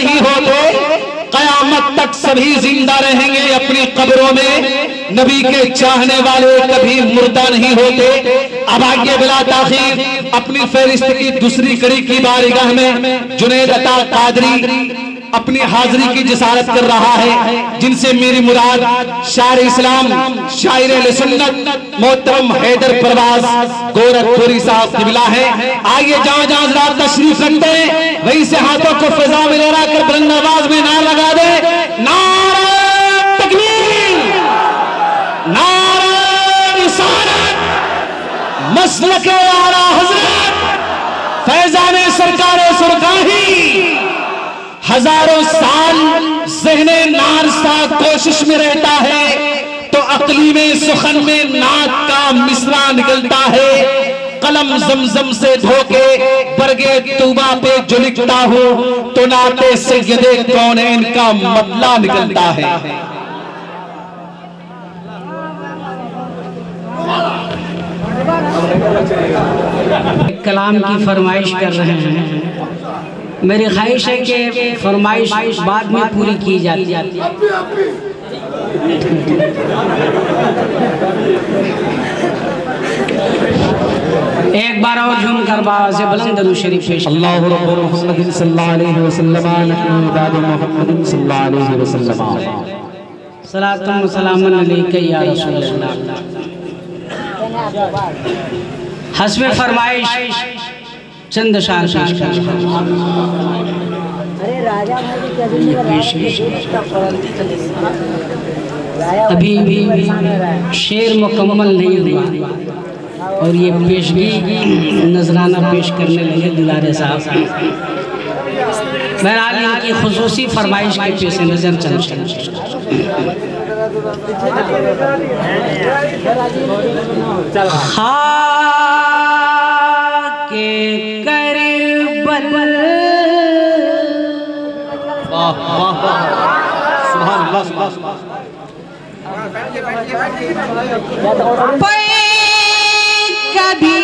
नहीं होते, कयामत तक सभी जिंदा रहेंगे अपनी कब्रों में। नबी के चाहने वाले कभी मुर्दा नहीं होते। अब आगे बिला ताखीर अपनी फहरिस्त की दूसरी कड़ी की बारगाह में जुनैद अता कादरी अपनी हाजिरी की जिसारत कर रहा है, जिनसे मेरी मुराद शायर इस्लाम, शायर सुन्नत मोहतरम हैदर परवाज गोरखपुरी साहब किबला है। आइए जहां जहां हज़रात तशरीफ रखते हैं वहीं से हाथों को फिजा में लहरा कर बुलंद आवाज में नारा लगा दे, नारा तकबीर, नारा रिसालत, मसलके आला हज़रत फैज़ाने सरकारे सुरकाही। हजारों साल ज़हने नारसा कोशिश में रहता है तो अक्ली में सुखन में नाक का मिसरा निकलता है। कलम जमजम से धोके बरगे तूबा पे जो लिखता हूँ तो नाते सैयदे कौनैन का मतला निकलता है। कलाम की फरमाइश कर रहे हैं। मेरी ख्वाहिश है कि फरमाइश बाद में पूरी की जाती है। एक बार और झूम कर बाबा से बुलंद दुरूद शरीफ पेश। अल्लाहु रब्बु मुहम्मदिन सल्लल्लाहु अलैहि वसल्लम नहनु इबादु मुहम्मदिन सल्लल्लाहु अलैहि वसल्लम सलातुन व सलामुन अलैका या रसूल अल्लाह। हस्ब फरमाइश चंद शान पेश कर। अभी भी शेर मुकम्मल नहीं हुआ और ये पेशगी नजराना पेश करने लगे दुलारे साहब। बहरहाल इनकी खुसूसी फरमाइश के पेश नजर चल के करबल। वाह वाह वाह, सुभान अल्लाह सुभान अल्लाह। कभी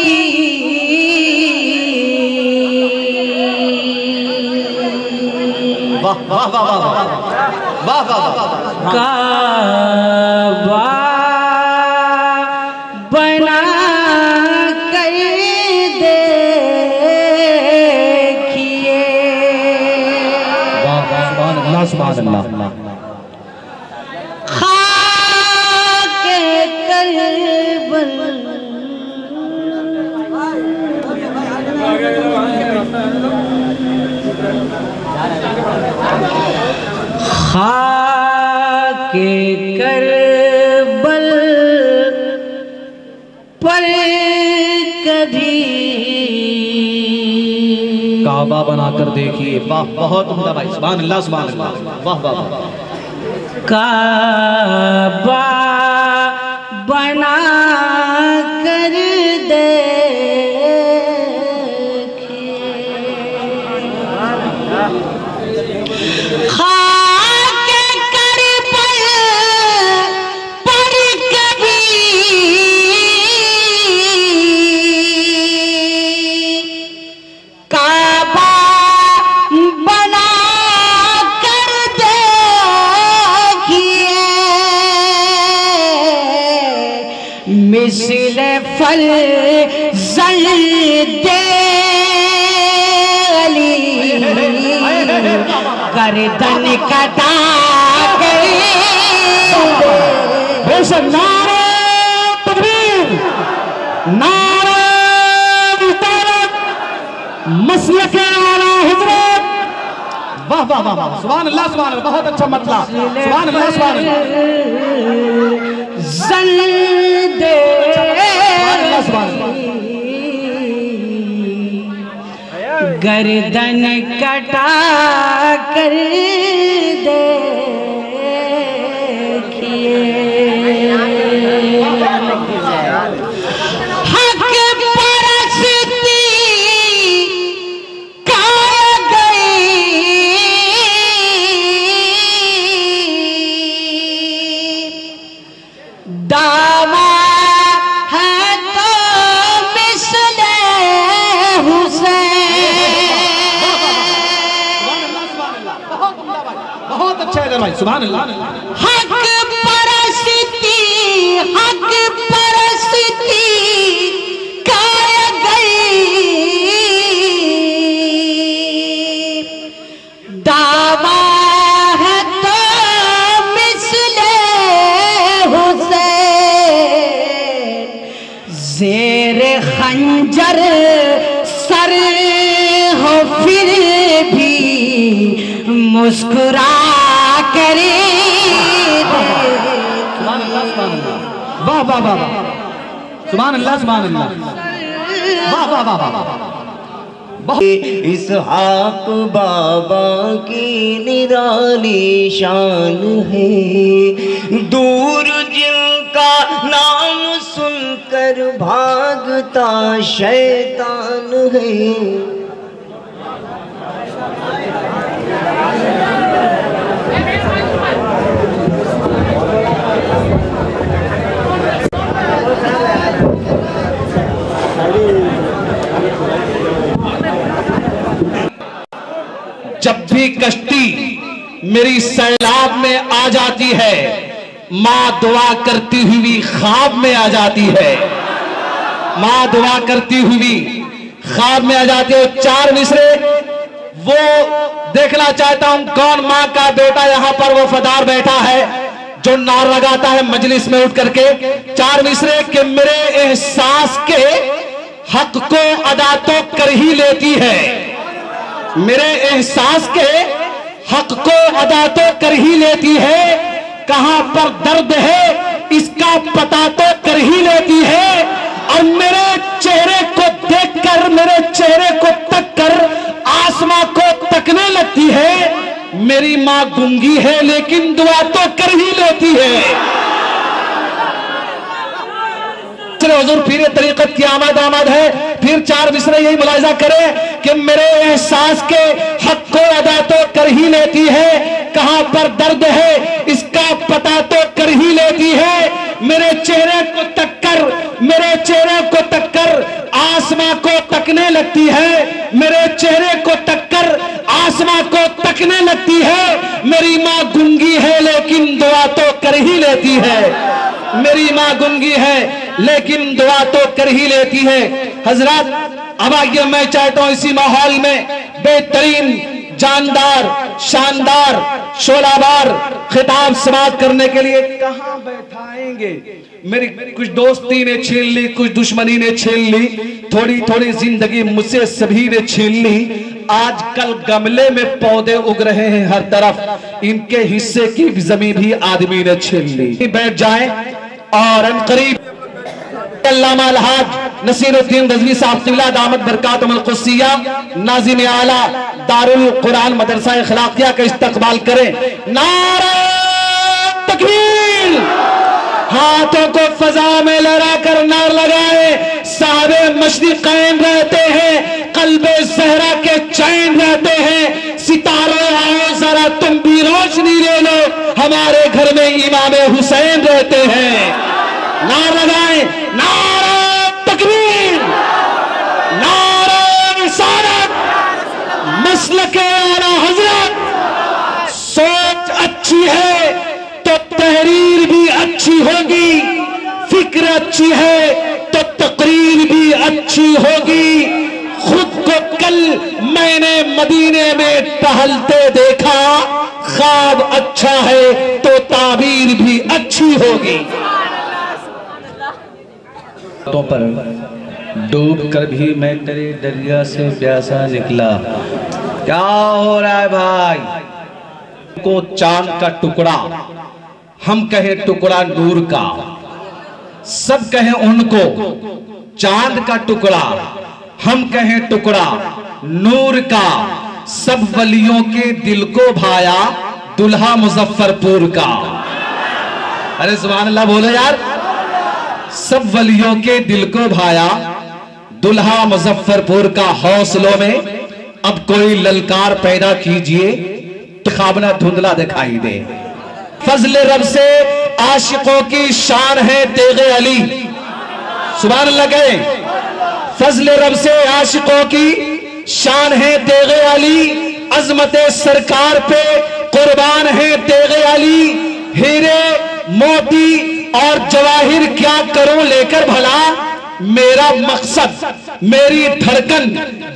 वाह वाह वाह वाह वाह वाह काबा बना कर देखिए। सुभान अल्लाह सुभान अल्लाह। खाके करबल खाके करबल पर कभी काबा बनाकर देखिए। वाह, बहुत उम्दा भाई, सुभान अल्लाह सुभान अल्लाह। वाह वाह वाह। काबा बना कर मिसल फल जल्दे गर्दन कटा गई। बेशक नारे तकबीर, नारे रिसालत, मसलके आला हज़रत। वाह वाह वाह वाह, सुभान अल्लाह सुभान अल्लाह। बहुत अच्छा मतला, सुभान अल्लाह सुभान अल्लाह। जल्दे गर्दन कटा कर देखिए। हक परस्ती का गई, दावा है तो मिसले हुसैन। बहुत अच्छा है भाई, सुभान अल्लाह। हक परस्ती काय गई, दावा है तो मिसले हुसैन, ज़ेर खंजर सर हो फिर भी मुस्कुरा करे। वाह वाह वाह वाह, सुभान अल्लाह सुभान अल्लाह, वाह वाह वाह वाह। इसहाक बाबा की निराली शान है, दूर जिनका नाम सुनकर भागता शैतान है। जब भी कश्ती मेरी सैलाब में आ जाती है, माँ दुआ करती हुई ख्वाब में आ जाती है, माँ दुआ करती हुई ख्वाब में आ जाती है। 4 मिसरे वो देखना चाहता हूं, कौन माँ का बेटा यहाँ पर वो फदार बैठा है जो नार लगाता है मजलिस में उठ करके। 4 मिसरे के मेरे एहसास के हक को अदा तो कर ही लेती है, मेरे एहसास के हक को अदा तो कर ही लेती है, कहां पर दर्द है इसका पता तो कर ही लेती है, और मेरे चेहरे को देखकर, मेरे चेहरे को तक कर आसमां को तकने लगती है। मेरी मां गूंगी है लेकिन दुआ तो कर ही लेती है। हुजूर पीर तरीकत की आमद है। फिर 4 मिसरे यही मुलाहिजा करें कि मेरे एहसास के हक को अदा तो कर ही लेती है, कहां पर दर्द है इसका पता तो कर ही लेती है। मेरे चेहरे को तककर, मेरे चेहरे को तककर आसमां को तकने लगती है, मेरे चेहरे को तककर आसमां को तकने लगती है। मेरी मां गूंगी है लेकिन दुआ तो कर ही लेती है, मेरी मां गूंगी है लेकिन दुआ तो कर ही लेती है। हजरत अब आगे मैं चाहता हूं इसी माहौल में बेहतरीन, जानदार, शानदार, शोलाबार खिताब समाप्त करने के लिए कहां बैठाएंगे। मेरी कुछ दोस्ती ने छीन ली, कुछ दुश्मनी ने छीन ली, थोड़ी थोड़ी जिंदगी मुझसे सभी ने छीन ली। आजकल गमले में पौधे उग रहे हैं हर तरफ, इनके हिस्से की जमीन भी आदमी ने छीन ली। बैठ जाए और अनकरीब अल्लामा अलहाज नसीरुद्दीन रज़वी साहब क़िबला दामत बरकातुहुल क़ुद्सिया नाज़िम आला दारुल कुरान मदरसा इखलाकिया का इस्तकबाल करें। नारा तकबीर, हाथों को फजा में लहराकर नार लगाए। साहबे मशरिक़ैन रहते हैं, क़ल्बे ज़हरा के चैन रहते हैं। सितारे आओ जरा तुम भी रोशनी ले लो, हमारे घर में इमाम हुसैन रहते हैं। नारा लगाए, नारा तकबीर, नारा रिसालत, मसलके आला हज़रत। सोच अच्छी है तो तहरीर भी अच्छी होगी, फिक्र अच्छी है तो तकरीर भी अच्छी होगी। खुद को कल मैंने मदीने में टहलते देखा, ख्वाब अच्छा है तो ताबीर भी अच्छी होगी। पर डूब कर भी मैं तेरे दरिया से प्यासा निकला। क्या हो रहा है भाई? को चांद का टुकड़ा, हम कहें टुकड़ा नूर का, सब कहें उनको चांद का टुकड़ा, हम कहें टुकड़ा नूर का। सब वलियों के दिल को भाया दुल्हा मुजफ्फरपुर का। अरे सुभान अल्लाह बोलो यार। सब वलियों के दिल को भाया दुल्हा मुजफ्फरपुर का। हौसलों में अब कोई ललकार पैदा कीजिए, खाबना धुंधला दिखाई दे। फजले रब से आशिकों की शान है तेगे अली। सुभान अल्लाह कहे। फजले रब से आशिकों की शान है तेगे अली। अजमत सरकार पे कुर्बान है तेगे अली, हीरे मोती और जवाहिर क्या करूं लेकर भला, मेरा मकसद मेरी धड़कन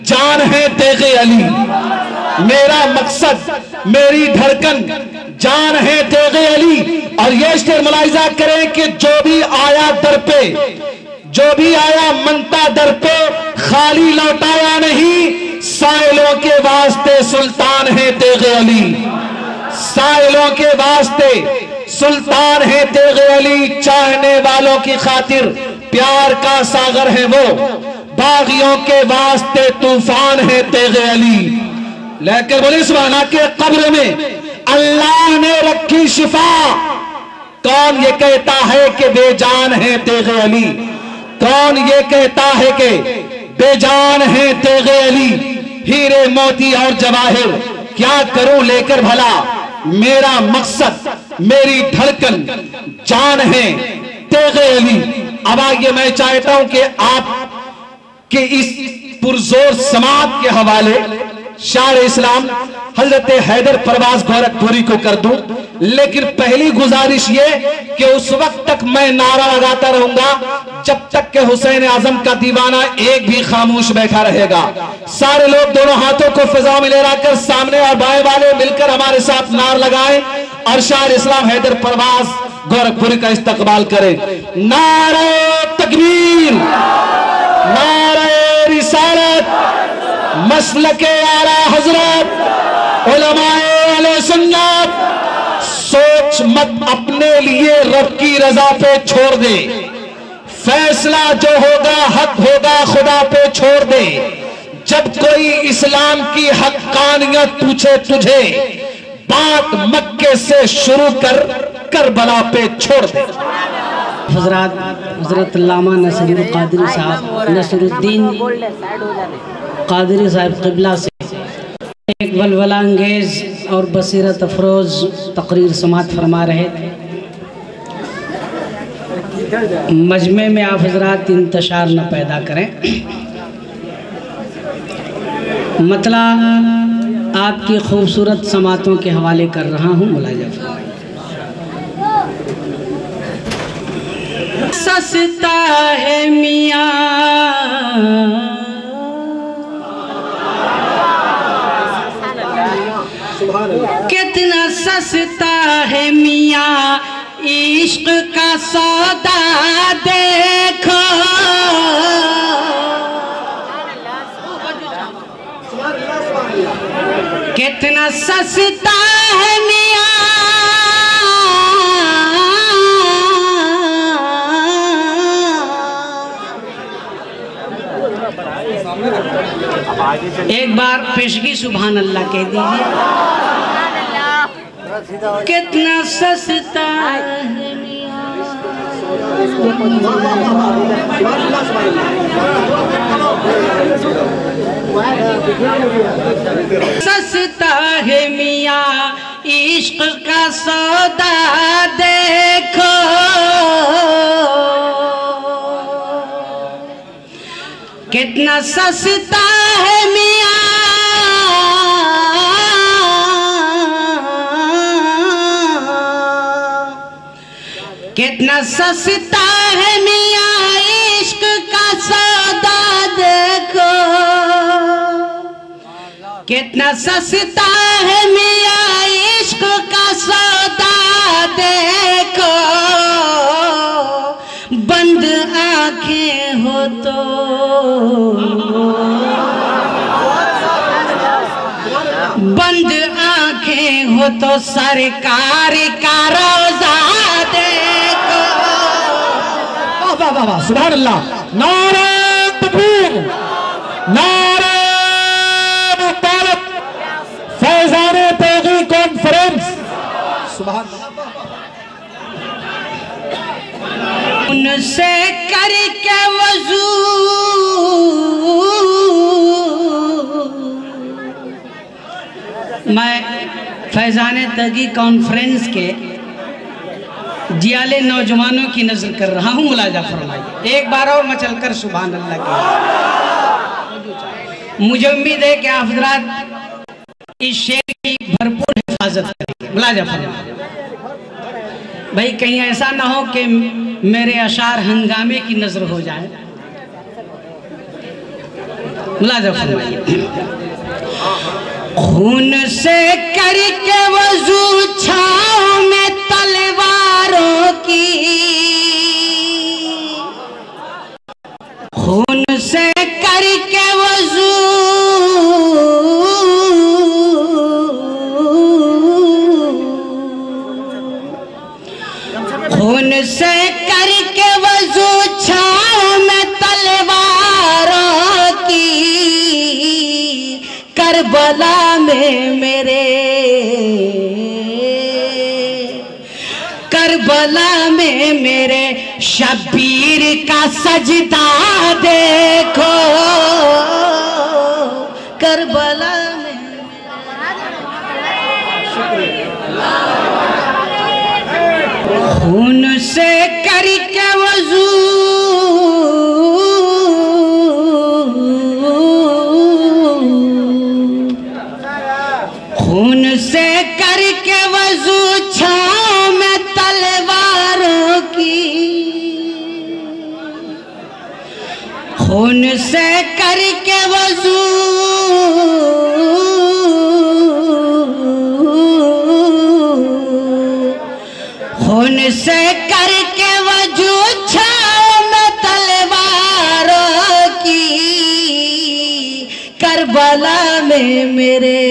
जान है तेगे अली, मेरा मकसद मेरी धड़कन जान है तेगे अली। और ये शेर मुलाहिजा करें कि जो भी आया दर पे, जो भी आया मनता दर पे, खाली लौटाया नहीं, साइलों के वास्ते सुल्तान है तेगे अली, साइलों के वास्ते सुल्तान है तेगे अली। चाहने वालों की खातिर प्यार का सागर है वो, बागियों के वास्ते तूफान है तेगे अली। लेकर बोले सुभाना के कब्र में अल्लाह ने रखी शिफा, कौन ये कहता है कि बेजान है तेगे अली, कौन ये कहता है कि बेजान है तेगे अली। हीरे मोती और जवाहिर क्या करूं लेकर भला, मेरा मकसद मेरी धड़कन जान है तेगे अली। अब आगे मैं चाहता हूं कि आप के इस पुरजोर समात के हवाले शायर इस्लाम हजरत हैदर परवाज गोरखपुरी को कर दूं, लेकिन पहली गुजारिश ये कि उस वक्त तक मैं नारा लगाता रहूंगा जब तक कि हुसैन आजम का दीवाना एक भी खामोश बैठा रहेगा। सारे लोग दोनों हाथों को फिजा में ले कर सामने और बाएं वाले मिलकर हमारे साथ नार लगाएं और शायर इस्लाम हैदर परवाज गोरखपुरी का इस्तकबाल करें। नारे तकबीर, नारे रिसालत, मसलके आला हजरत, उलमाए अहले सुन्नत। सोच मत अपने लिए रब की रजा पे छोड़ दे, फैसला जो होगा हक होगा खुदा पे छोड़ दे। जब कोई इस्लाम की हक्कानियत पूछे तुझे, बात मक्के से शुरू कर करबला पे छोड़ दे। हजरत अल्लामा नसीरुद्दीन कादरी साहब, नसीरुद्दीन कादरी साहब क़िबला से एक वलवला अंगेज और बसीरत अफरोज तकरीर समात फरमा रहे थे। मजमे में आप हजरात इंतशार न पैदा करें, मतलब आपकी खूबसूरत समातों के हवाले कर रहा हूँ, मुलाजा। सस्ता है मियाँ कितना सस्ता है मियाँ इश्क का सौदा देखो, कितना सस्ता है मियाँ एक बार पेशगी सुभान अल्लाह कह दीजिए। कितना सस्ता है सस्ता है मियाँ इश्क का सौदा देखो, कितना सस्ता है मियाँ कितना सस्ता है मियाँ इश्क का सौदा देखो, कितना सस्ता है मियाँ इश्क का सौदा देखो। बंद आंखें हो तो बंद आंखें हो तो सरकार का रोजा देखो। वाह वाह वाह, सुभान अल्लाह। नारे तकबीर, नारे मुबारक, फैज़ाने तेगी कॉन्फ्रेंस। सुभान उनसे करके वजू मैं फैज़ाने तगी कॉन्फ्रेंस के जियाले नौजवानों की नजर कर रहा हूँ, मुलाजा फरमाइए एक बार और मचल कर सुभान अल्लाह की। मुझे उम्मीद है कि आप हज़रात इस शेर की भरपूर हिफाजत करें। मुलाजा फरमा। भाई कहीं ऐसा ना हो कि मेरे अशार हंगामे की नजर हो जाए। मुलाजा फरमाइए। खून से करके वजू छाँव में तलवारों की, खून से करके वजू, खून से करके वजू छाँव में तलवारों की, करबला में मेरे, करबला में मेरे शब्बीर का सजदा देखो, करबला में। खून से करके वजू, खून से करके वजू छाँव में तलवारों की, खून से करके वजू, खून से करके वजू छाँव में तलवारों की, करबला में मेरे,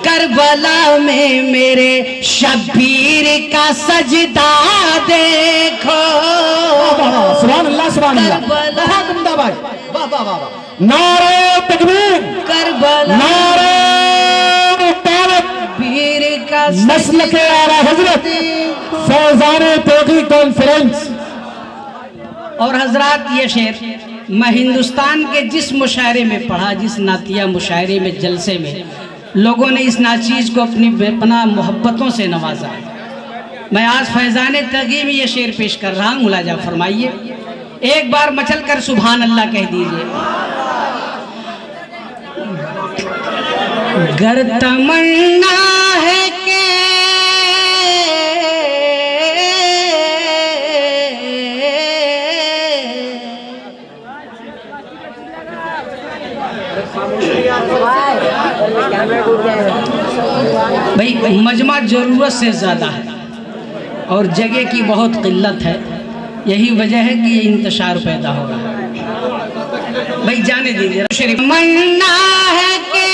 करबला में मेरे शब्बीर का सजदा देखो। सुभान अल्लाह, सुभान अल्लाह, बहुत उम्दा भाई, वाह वाह वाह वाह। नारे तकबीर, करबला, नारे वीर का मसलक आला हजरत फैजान तौक़ी कॉन्फ्रेंस। और हजरात ये शेर मैं हिंदुस्तान के जिस मुशायरे में पढ़ा, जिस नातिया मुशायरे में, जलसे में लोगों ने इस नाचीज़ को अपनी बेपनाह मोहब्बतों से नवाजा, मैं आज फैज़ान तग़ी में ये शेर पेश कर रहा हूँ। मुलाजा फरमाइए। एक बार मचल कर सुभान अल्लाह कह दीजिए। गर तमन्ना है कि भाई मजमा ज़रूरत से ज़्यादा है और जगह की बहुत किल्लत है, यही वजह है कि ये इंतशार पैदा हो रहा है। भाई जाने दीजिए। शरीफ मन्ना है कि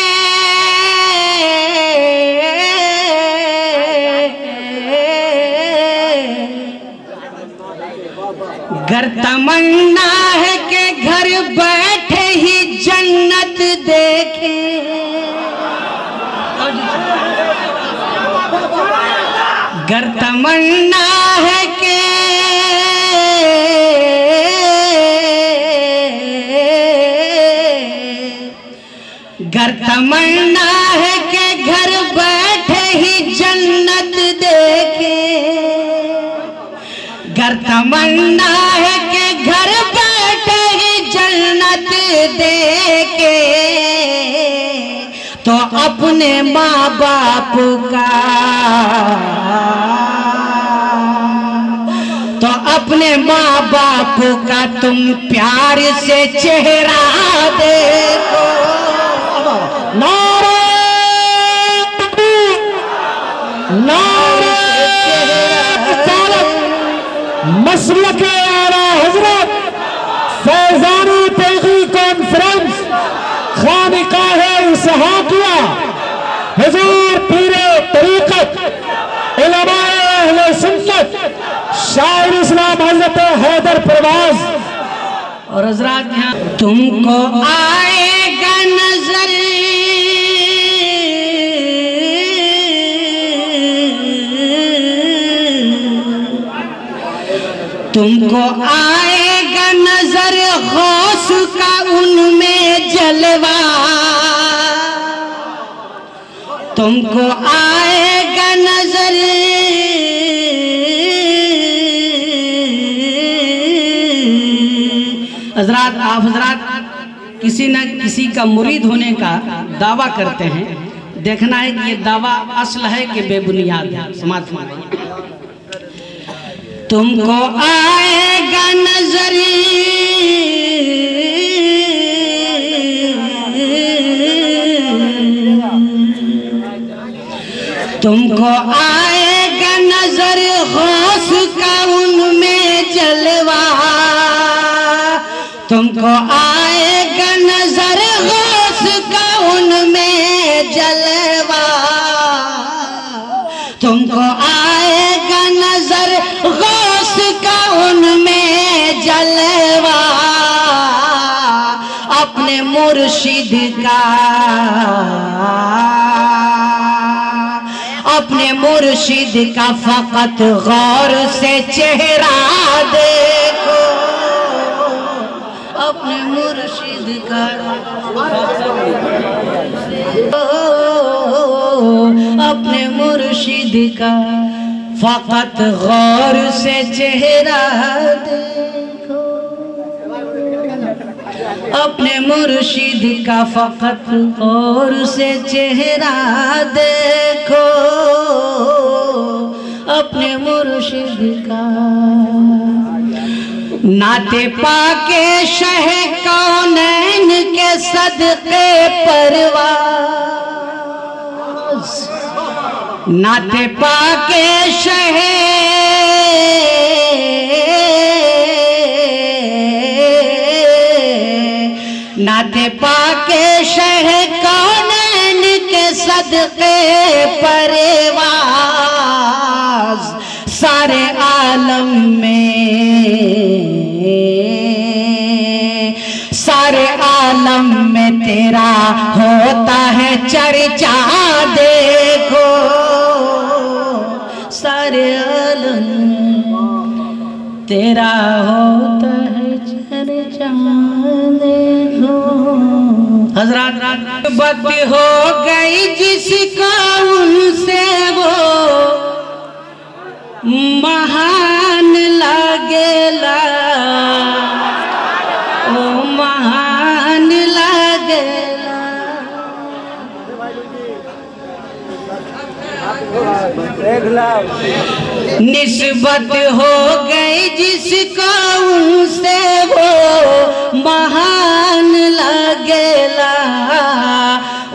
घर तमन्ना है कि घर बैठे ही जन्नत देखे, घर तमन्ना है कि घर तमन्ना है कि घर बैठे ही जन्नत देखे, घर तमन्ना है कि घर बैठे ही जन्नत देखे, तो अपने माँ बाप का, तो अपने माँ बाप का तुम प्यार से चेहरा देखो। नारे तकबीर, नारे मसलक आला हजरत फैजान तौक़ी कॉन्फ्रेंस खानिकाह इसहाकिया हुजूर पीरे तरीक़त उलमाए अहले सुन्नत शायर इस्लाम हजरत हैदर परवाज़। और हजरात यहाँ तुमको आएगा नजर, तुमको आएगा नजर गौस का उनमें जलवा, तुमको आएगा नजर, हजरात आप हजरात किसी न किसी का मुरीद होने का दावा करते हैं, देखना है कि ये दावा असल है कि बेबुनियाद है। समाप्त मानिए। तुमको आएगा नजर तुमको आएगा नजर गौस का उनमें जलवा, तुमको आएगा नजर गौस का उनमें जलवा, तुमको आएगा नजर गौस का उनमें जलवा, अपने मुर्शिद का अपने मुर्शिद का फकत गौर से चेहरा देखो, अपने मुर्शिद का अपने मुर्शिद का फकत गौर से चेहरा देखो, अपने मुर्शिद का फकत गौर से चेहरा देखो, अपने मुर्शिद का। नाते पाके शह कौनैन के सदके परवाज, नाते पाके शह नाते पाके शह कौनैन के सदके परवाज, सारे आलम में तेरा होता है चर्चा देखो, सारे आलम तेरा होता है चर्चा देखो। हजरत बद हो गई जिसका उनसे वो महान लगेला, ओ महान लगेला। निस्बत हो गई जिसका उनसे वो महान लगेला,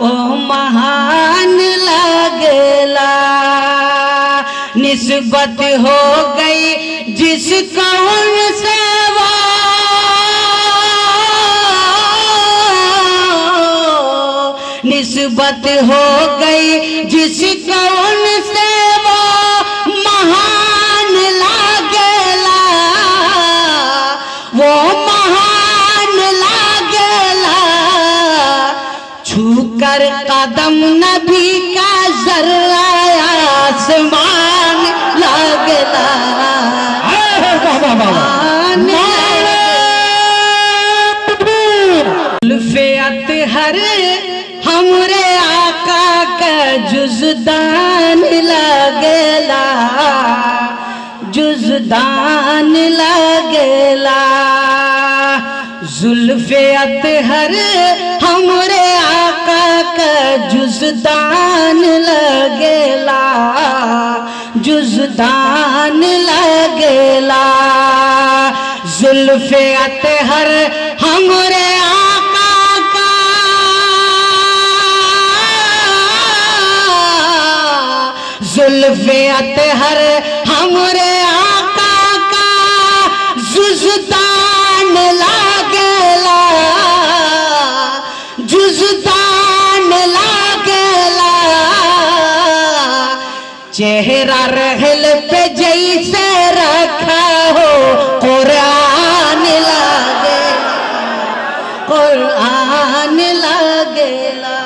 ओ महान लगेला। निस्बत हो गई जिसका उनसे वो निस्बत हो गई जिसका उनसे वो महान लागेला, वो महान लागेला। छूकर कदम नबी का जर्रा आसमान लागेला, जुल्फ़े हर हमरे आका का जुज़दान लगेला, जुज़दान लगेला। जुल्फ़े अतहर हमरे आका का जुज़दान लगेला, जुज़दान लगेला। जुल्फ़े अतहर हमरे जुल्फ़े अतहर हमरे आका का जुज़दान लागेला, जुज़दान लागेला। चेहरा रहल पे जैसे रखा हो कुरान लागेला, कुरान लागेला।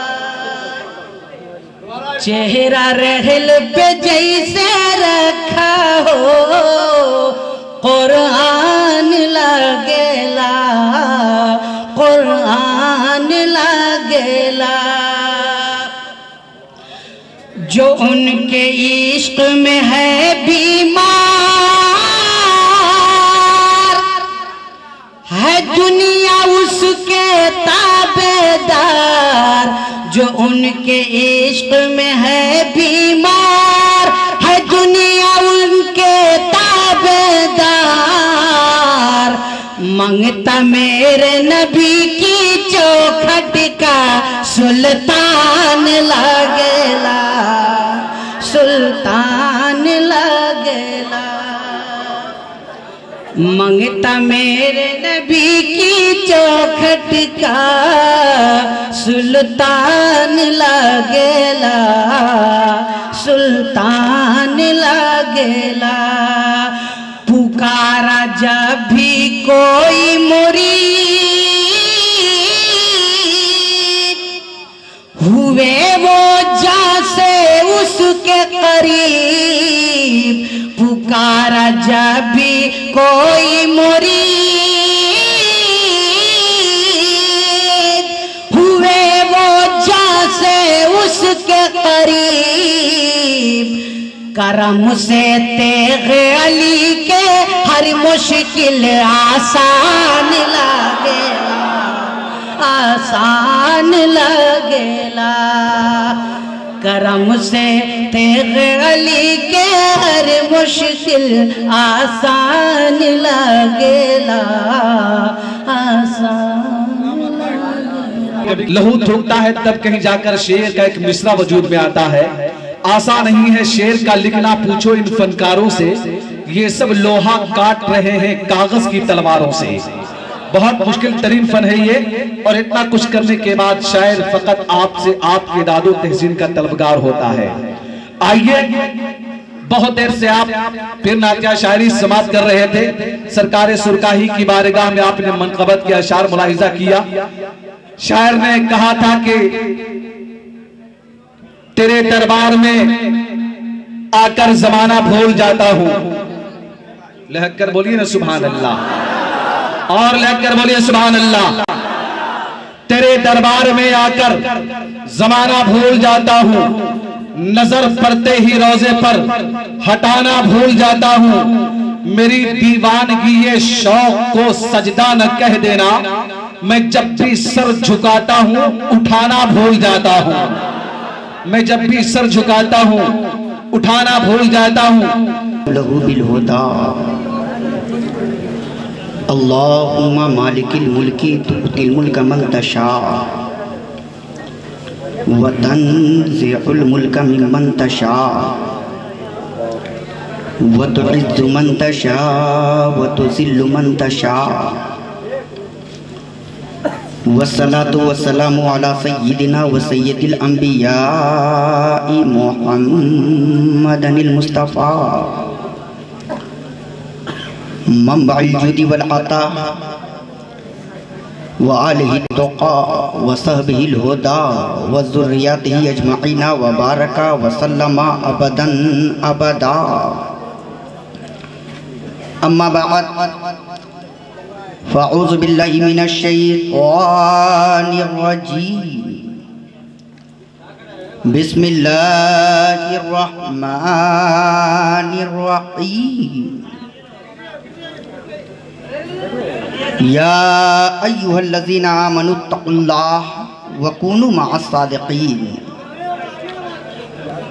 चेहरा रहल पे जैसे रखा हो कुरान लगेला, कुरान लगेला। जो उनके इश्क में है बीमार है दुनिया उसके तार जो उनके इश्क में है बीमार, है दुनिया उनके ताबेदार। मंगता मेरे नबी की चौखट का सुल्तान लगेला, सुल्तान लगेला। मंगता मेरे नबी की चौखट का सुल्तान लगेला, सुल्तान लगेला। पुकारा जब भी कोई मुरीद, हुए वो जैसे उसके करीब। पुकारा जब भी कोई मुरीद, हुए वो जैसे उसके करीब। करम से तेग अली के हर मुश्किल आसान लगेला, आसान लगेला। करम से तेग अली के हर मुश्किल आसान लगेला, आसान लगेला। लहू थूकता है तब कहीं जाकर शेर का एक मिसरा वजूद में आता है। आसान नहीं है शेर का लिखना, पूछो इन फनकारों से। ये सब लोहा काट रहे हैं कागज की तलवारों से। बहुत मुश्किल तरीन फन है ये, और इतना कुछ करने के बाद शायर फकत आपसे आपके दादो तहसीन का तलबगार होता है। आइए, बहुत देर से आप फिर नात्या शायरी समाप्त कर रहे थे। सरकार सुरकाही की बारगाह में आपने मनकबत के अशार मुलाहिजा किया। शायर ने कहा था कि तेरे दरबार में आकर जमाना भूल जाता हूं। लहकर बोलिए ना सुभान अल्लाह, और लहकर बोलिए सुभान अल्लाह। तेरे दरबार में आकर जमाना भूल जाता हूं, नजर पड़ते ही रोजे पर हटाना भूल जाता हूं। मेरी दीवानगी ये शौक को सजदा न कह देना, मैं जब भी सर झुकाता हूं उठाना भूल जाता हूं। मैं जब भी सर झुकाता हूं उठाना भूल जाता हूं। लहू बिल होदा अल्लाहुम्मा मालिकिल मुल्की तुतिल मुल्क मन तशा व तंज़िउल मुल्क मिम्मन तशा व तुइज़्ज़ु मन तशा व तुज़िल्लु मन तशा। वस्सलातु वस्सलामु अला सय्यिदिना व सय्यिदिल अंबिया मुहम्मदिल मुस्तफा मंबअल जुदी वल अता व आलिहि तुक़ा व सहबिहिल हुदा व ज़ुर्रियतिहि अजमईना व बारका व सल्लमा अबदन अबदा। अम्मा बाद फ़अऊज़ु बिल्लाहि मिनश शैतानिर रजीम। बिस्मिल्लाहिर रहमानिर रहीम। या अय्युहल्लज़ीना आमनुत्तक़ुल्लाह व कूनू मअस सादिक़ीन।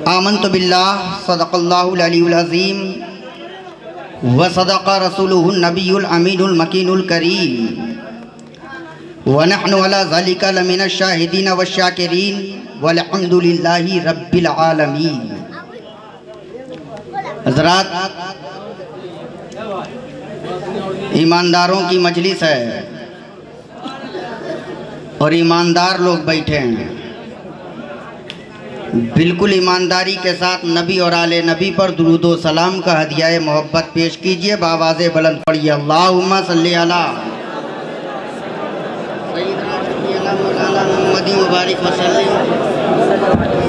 आमन्तु बिल्लाह सदक़ल्लाहुल अलीयुल अज़ीम व सदक़ रसूलुहुन नबियुल अमीनुल मकीनुल करीम व नहनु अला ज़ालिका लमिनश शाहिदीन व शाकिरीन वल्हम्दुलिल्लाहि रब्बिल आलमीन। हज़रात, ईमानदारों की मजलिस है और ईमानदार लोग बैठे हैं। बिल्कुल ईमानदारी के साथ नबी और आले नबी पर दुरूद व सलाम का हदिया मोहब्बत पेश कीजिए। बावाज़े बुलंद पढ़िए अल्लाहुम्मा सल्ली अला सय्यिदना मौलाना मुहम्मदी मुबारक वसल्लम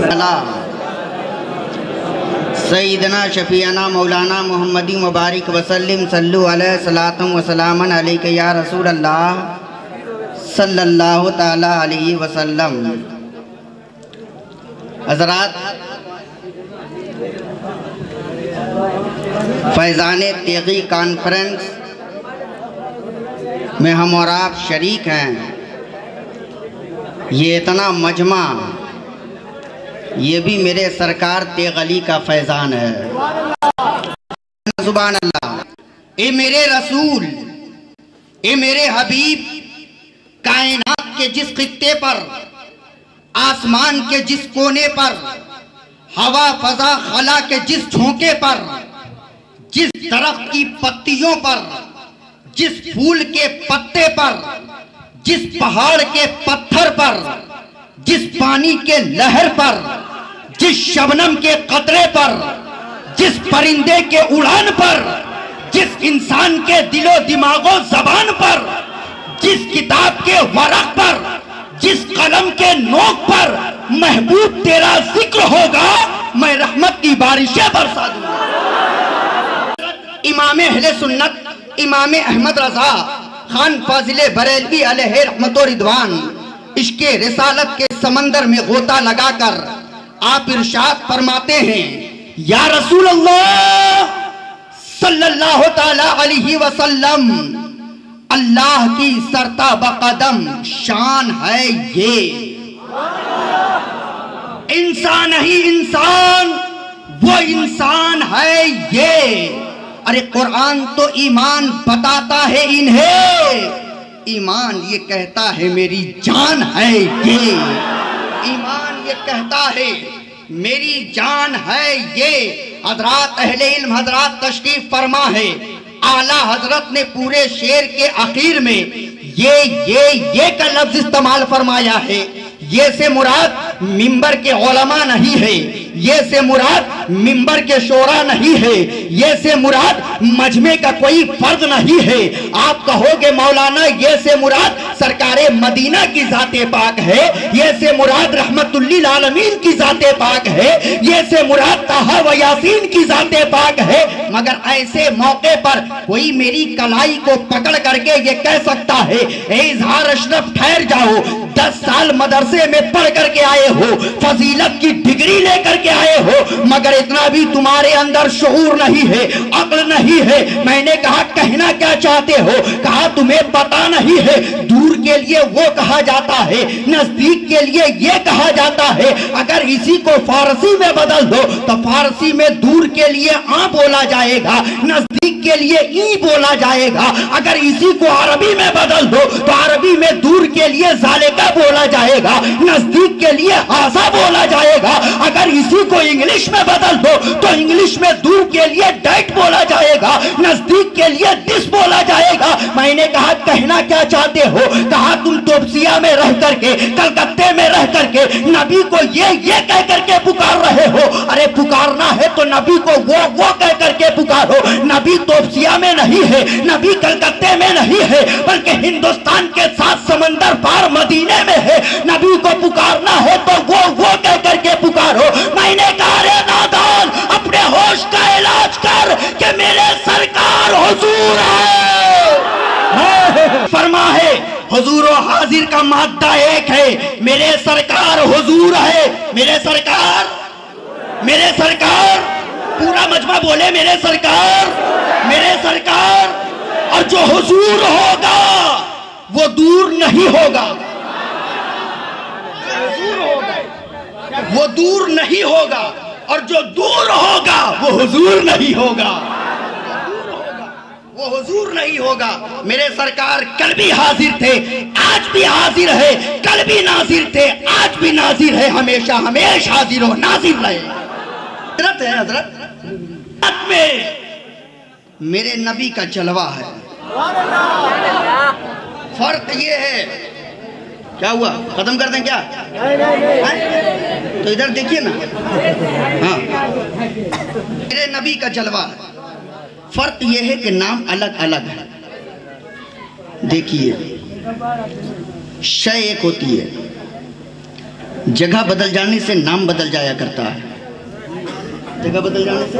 अला सय्यिदना शफीअना मौलाना मुहम्मदी मुबारक वसल्लम सल्लु अलैहि सलातम व सलामन अलैका या रसूल अल्लाह सल्लल्लाहु ताला अलैहि वसल्लम। हज़रात, फैज़ान तेगी कॉन्फ्रेंस में हम और आप शरीक हैं। ये इतना मजमा ये भी मेरे सरकार तेगली का फैजान है। सुभान अल्लाह। ए मेरे रसूल, ए मेरे हबीब, कायनात के जिस खित्ते पर, आसमान के जिस कोने पर, हवा फजा खला के जिस झोंके पर, जिस दरख्त की पत्तियों पर, जिस फूल के पत्ते पर, जिस पहाड़ के पत्थर पर, जिस पानी के लहर पर, जिस शबनम के कतरे पर, जिस परिंदे के उड़ान पर, जिस इंसान के दिलो दिमागो जबान पर, जिस किताब के वरक पर, जिस कलम के नोक पर महबूब तेरा जिक्र होगा, मैं रहमत की बारिशें बरसा दूंगा। इमाम अहले सुन्नत इमाम अहमद रजा खान फाजिले बरेलवी अलैहि रहमत व रिदवान इश्के रिसालत के समंदर में गोता लगाकर आप इरशाद फरमाते हैं, या रसूल अल्लाह सल्लल्लाहु ताला अलैहि वसल्लम, अल्लाह की सरता बकदम शान है ये, इंसान नहीं इंसान, वो इंसान है ये। अरे कुरान तो ईमान बताता है इन्हें, ईमान ये कहता है मेरी जान है ये, ईमान ये कहता है मेरी जान है ये। हजरात अहले इल्म हजरात तशरीफ फरमा है, आला हजरत ने पूरे शेर के आखिर में ये का लफ्ज इस्तेमाल फरमाया है। ये से मुराद मिंबर के उलमा नहीं है, ये से मुराद मिंबर के शोरा नहीं है, ये से मुराद मजमे का कोई फर्द नहीं है। आप कहोगे मौलाना ये से मुराद सरकारे मदीना की जाते पाक है, ये से मुराद रहमतुल्लिल आलमीन की जाते पाक है, ये से मुराद ताहा व यासीन की जाते पाक है। मगर ऐसे मौके पर कोई मेरी कलाई को पकड़ करके ये कह सकता है, ए इजहार अशरफ ठहर जाओ, 10 साल मदरसे में पढ़ करके आए हो, फजीलत की डिग्री लेकर के आए हो, मगर इतना भी तुम्हारे अंदर शऊर नहीं है, अक्ल नहीं है। मैंने कहा कहना क्या चाहते हो? कहा तुम्हें पता नहीं है, दूर के लिए वो कहा जाता है, नजदीक के लिए ये कहा जाता है। अगर इसी को फारसी में बदल दो तो फारसी में दूर के लिए आ बोला जाएगा, नजदीक के लिए ई बोला जाएगा। अगर इसी को अरबी में बदल दो तो अरबी में दूर के लिए जालेका बोला जाएगा, नजदीक के लिए हासा बोला जाएगा। अगर इसी को इंग्लिश में बदल दो तो इंग्लिश में दूर के लिए डेट बोला जाएगा, नजदीक के लिए दिस बोला जाएगा। मैंने कहा कहना क्या चाहते हो? कहा तुम तोपसिया में रह करके, कलकत्ते में रह करके नबी को ये कह करके पुकार रहे हो। अरे पुकारना है तो नबी को वो कह करके पुकारो। नबी तोपसिया में नहीं है, नबी कलकत्ते में नहीं है, बल्कि हिंदुस्तान के 7 समंदर पार मदीने में है। नबी को पुकारना है तो वो कह करके पुकारो। मैंने कहा रे नादान, अपने होश का इलाज कर कि मेरे सरकार हुजूर है। फरमा है हुजूर और हाजिर का मादा एक है, मेरे सरकार हुजूर है, मेरे सरकार पूरा मजमा बोले मेरे सरकार। और जो हुजूर होगा वो दूर नहीं होगा, वो दूर नहीं होगा, और जो दूर होगा वो हुजूर नहीं होगा, वो हुजूर नहीं होगा। मेरे सरकार कल भी हाजिर थे, आज भी हाजिर है, कल भी नाजिर थे, आज भी नाजिर है, हमेशा हाजिर हो, नाजिर रहे। हजरत है, हजरत में मेरे नबी का जलवा है। फर्क ये है, क्या हुआ? खत्म कर दें क्या? तो इधर देखिए ना, हाँ, मेरे नबी का जलवा है। फर्क ये है कि नाम अलग अलग है। देखिए, शय एक होती है, जगह बदल जाने से नाम बदल जाया करता है, जगह बदल जाने से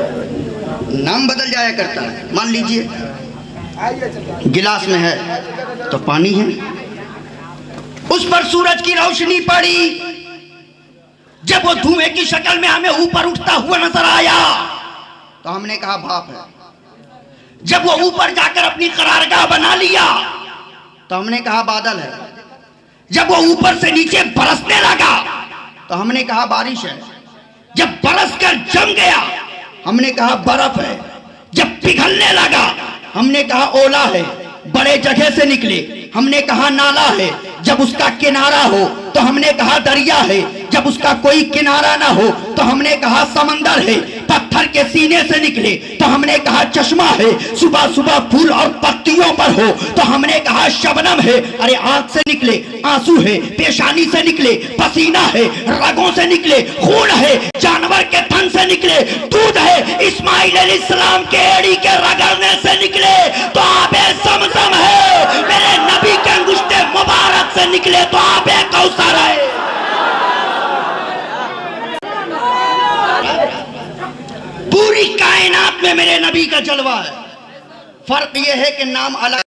नाम बदल जाया करता है। मान लीजिए गिलास में है तो पानी है, उस पर सूरज की रोशनी पड़ी, जब वो धुएं की शक्ल में हमें ऊपर उठता हुआ नजर आया तो हमने कहा भाप है। जब वो ऊपर जाकर अपनी करारगाह बना लिया तो हमने कहा बादल है। जब वो ऊपर से नीचे बरसने लगा तो हमने कहा बारिश है। बरस कर जम गया, हमने कहा बर्फ है। जब पिघलने लगा, हमने कहा ओला है। बड़े जगह से निकले, हमने कहा नाला है। जब उसका किनारा हो तो हमने कहा दरिया है। जब उसका कोई किनारा ना हो तो हमने कहा समंदर है। पत्थर के सीने से निकले तो हमने कहा चश्मा है। सुबह सुबह फूल और पत्तियों पर हो तो हमने कहा शबनम है। अरे आंख से निकले आंसू है, पेशानी से निकले पसीना है, रगों से निकले खून है, जानवर के थन से निकले दूध है, इस्माइल अलैहिस्सलाम के एड़ी के रगड़ने से निकले तो आबे समसम है, मेरे नबी के अंगुष्ठे मुबारक से निकले तो आबे कौसर है। पूरी कायनात में मेरे नबी का जलवा है। फर्क यह है कि नाम अलग